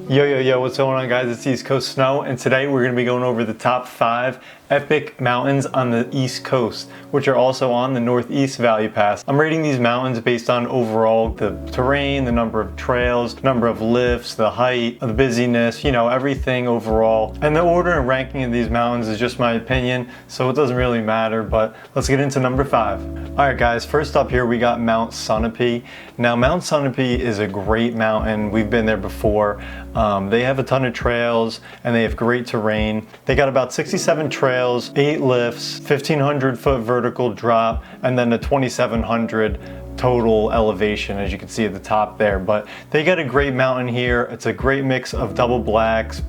Yo, what's going on, guys? It's East Coast Snow, and today we're going to be going over the top 5 epic mountains on the East Coast, which are also on the Northeast Valley Pass. I'm rating these mountains based on overall the terrain, the number of trails, number of lifts, the height, the busyness, everything overall. And the order and ranking of these mountains is just my opinion, so it doesn't really matter, but let's get into number 5. Alright guys, first up here we got Mount Sopy. Now Mount Sopy is a great mountain. We've been there before. They have a ton of trails and they have great terrain. They got about 67 trails, 8 lifts, 1,500 foot vertical drop, and then a 2,700 total elevation, as you can see at the top there. But they got a great mountain here. It's a great mix of double blacks,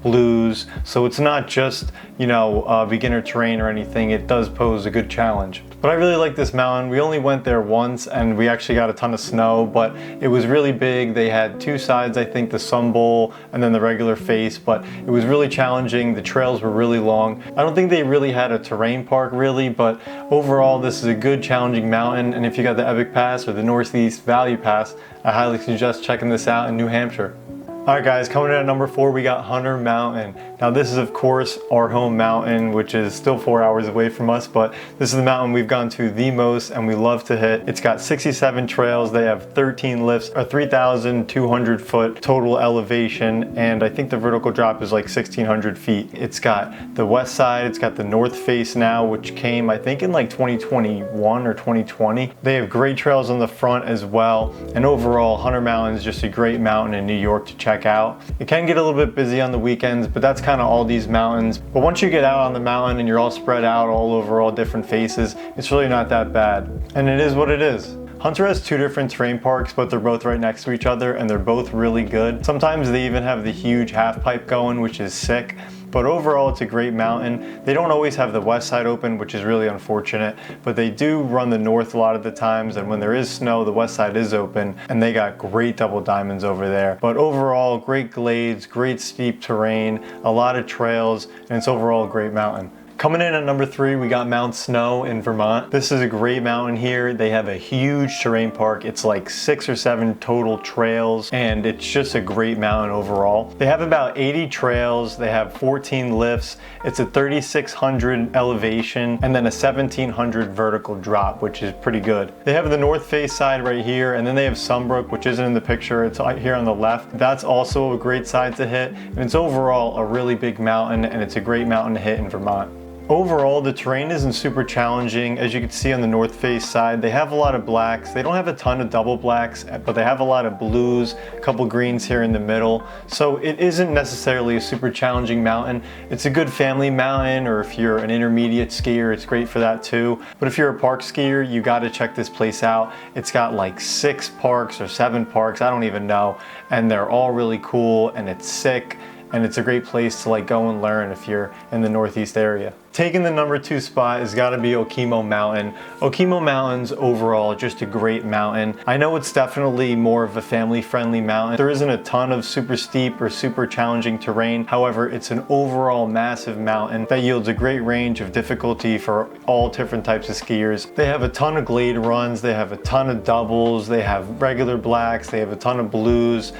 blues, so it's not just beginner terrain or anything. It does pose a good challenge. But I really like this mountain. We only went there once and we actually got a ton of snow, but it was really big. They had 2 sides, I think, the sun bowl and then the regular face, but it was really challenging. The trails were really long. I don't think they really had a terrain park really, but overall this is a good challenging mountain, and if you got the Epic Pass or the Northeast Valley Pass, I highly suggest checking this out in New Hampshire. Alright guys, coming in at number 4 we got Hunter Mountain. Now this is of course our home mountain, which is still 4 hours away from us, but this is the mountain we've gone to the most and we love to hit. It's got 67 trails, they have 13 lifts, a 3,200 foot total elevation, and I think the vertical drop is like 1,600 feet. It's got the west side, it's got the north face now, which came I think in like 2021 or 2020. They have great trails on the front as well, and overall Hunter Mountain is just a great mountain in New York to check out. It can get a little bit busy on the weekends, but that's kind of all these mountains. But once you get out on the mountain and you're all spread out all over all different faces, it's really not that bad. And it is what it is. Hunter has 2 different terrain parks, but they're both right next to each other and they're both really good. Sometimes they even have the huge half pipe going, which is sick. But overall, it's a great mountain. They don't always have the west side open, which is really unfortunate, but they do run the north a lot of the times, and when there is snow, the west side is open, and they got great double diamonds over there. But overall, great glades, great steep terrain, a lot of trails, and it's overall a great mountain. Coming in at number 3, we got Mount Snow in Vermont. This is a great mountain here. They have a huge terrain park. It's like 6 or 7 total trails, and it's just a great mountain overall. They have about 80 trails. They have 14 lifts. It's a 3,600 elevation and then a 1,700 vertical drop, which is pretty good. They have the north face side right here, and then they have Sunbrook, which isn't in the picture. It's right here on the left. That's also a great side to hit, and it's overall a really big mountain, and it's a great mountain to hit in Vermont. Overall, the terrain isn't super challenging. As you can see on the north face side, they have a lot of blacks. They don't have a ton of double blacks, but they have a lot of blues, a couple greens here in the middle. So it isn't necessarily a super challenging mountain. It's a good family mountain, or if you're an intermediate skier, it's great for that too. But if you're a park skier, you gotta check this place out. It's got like 6 parks or 7 parks, I don't even know. And they're all really cool, and it's sick. And it's a great place to like go and learn if you're in the Northeast area. Taking the number 2 spot has got to be Oko Mountain. Oko Mountain's overall just a great mountain. I know it's definitely more of a family-friendly mountain. There isn't a ton of super steep or super challenging terrain. However, it's an overall massive mountain that yields a great range of difficulty for all different types of skiers. They have a ton of glade runs, they have a ton of doubles, they have regular blacks, they have a ton of blues.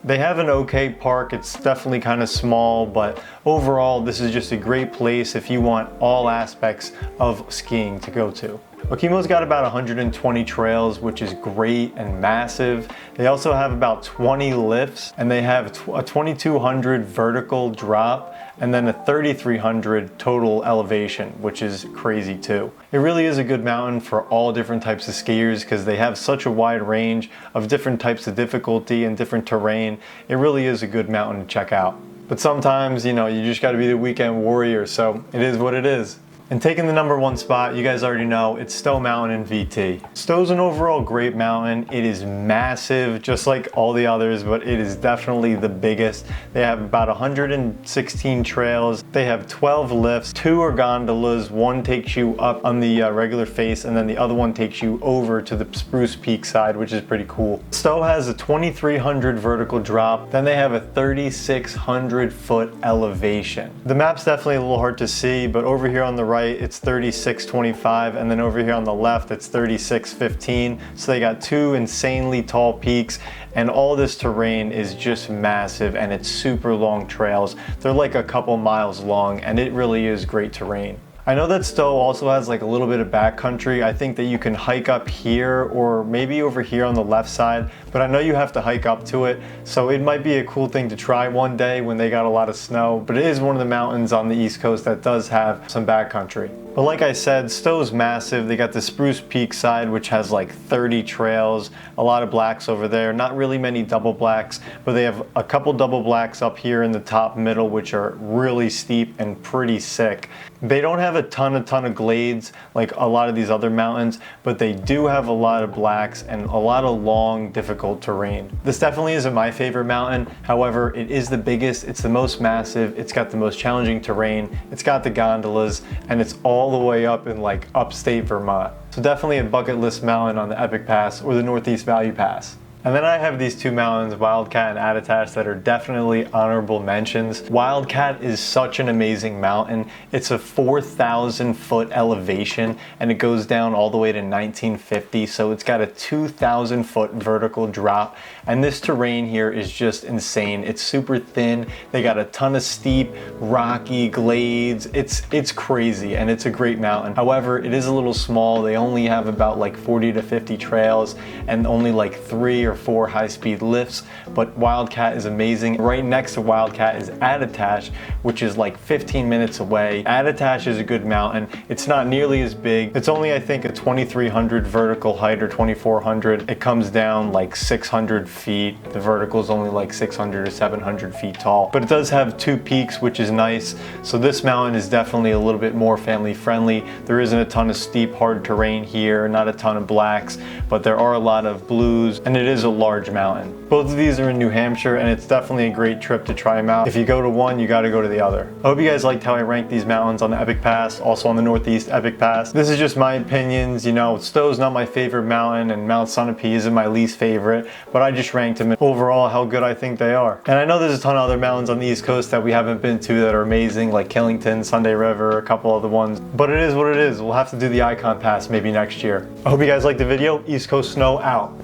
They have an okay park. It's definitely kind of small, but overall this is just a great place if you want all aspects of skiing to go to. Okomo's got about 120 trails, which is great and massive. They also have about 20 lifts, and they have a 2,200 vertical drop and then a 3,300 total elevation, which is crazy too. It really is a good mountain for all different types of skiers because they have such a wide range of different types of difficulty and different terrain. It really is a good mountain to check out. But sometimes, you just got to be the weekend warrior, so it is what it is. And taking the number 1 spot, you guys already know, it's Stow Mountain in VT. Stow's an overall great mountain. It is massive, just like all the others, but it is definitely the biggest. They have about 116 trails. They have 12 lifts, 2 are gondolas. 1 takes you up on the regular face, and then the other one takes you over to the Spruce Peak side, which is pretty cool. Stow has a 2,300 vertical drop. Then they have a 3,600 foot elevation. The map's definitely a little hard to see, but over here on the right, it's 36.25, and then over here on the left, it's 36.15. So they got two insanely tall peaks, and all this terrain is just massive, and it's super long trails. They're like a couple miles long, and it really is great terrain. I know that Stow also has like a little bit of backcountry. I think that you can hike up here or maybe over here on the left side, but I know you have to hike up to it. So it might be a cool thing to try one day when they got a lot of snow, but it is one of the mountains on the East Coast that does have some backcountry. But like I said, Stow's massive. They got the Spruce Peak side, which has like 30 trails, a lot of blacks over there, not really many double blacks, but they have a couple double blacks up here in the top middle, which are really steep and pretty sick. They don't have a ton of glades like a lot of these other mountains, but they do have a lot of blacks and a lot of long, difficult terrain. This definitely isn't my favorite mountain. However, it is the biggest, it's the most massive, it's got the most challenging terrain, it's got the gondolas, and it's all the way up in like upstate Vermont. So definitely a bucket list mountain on the Epic Pass or the Northeast Value Pass. And then I have these two mountains, Wildcat and Attitash, that are definitely honorable mentions. Wildcat is such an amazing mountain. It's a 4,000 foot elevation and it goes down all the way to 1950. So it's got a 2,000 foot vertical drop. And this terrain here is just insane. It's super thin. They got a ton of steep, rocky glades. It's crazy and it's a great mountain. However, it is a little small. They only have about like 40 to 50 trails and only like 3 or 4 high-speed lifts, but Wildcat is amazing. Right next to Wildcat is Attitash, which is like 15 minutes away. Attitash is a good mountain. It's not nearly as big. It's only, I think, a 2,300 vertical height or 2,400. It comes down like 600 feet. The vertical is only like 600 or 700 feet tall, but it does have 2 peaks, which is nice. So this mountain is definitely a little bit more family friendly. There isn't a ton of steep, hard terrain here, not a ton of blacks, but there are a lot of blues, and it is a large mountain. Both of these are in New Hampshire, and it's definitely a great trip to try them out. If you go to one, you got to go to the other. I hope you guys liked how I ranked these mountains on the Epic Pass, also on the Northeast Epic Pass. This is just my opinions. You know, Stow's not my favorite mountain, and Mount Sunapee isn't my least favorite, but I just ranked them overall how good I think they are. And I know there's a ton of other mountains on the East Coast that we haven't been to that are amazing, like Killington, Sunday River, a couple other ones, but it is what it is. We'll have to do the Icon Pass maybe next year. I hope you guys liked the video. East Coast Snow out.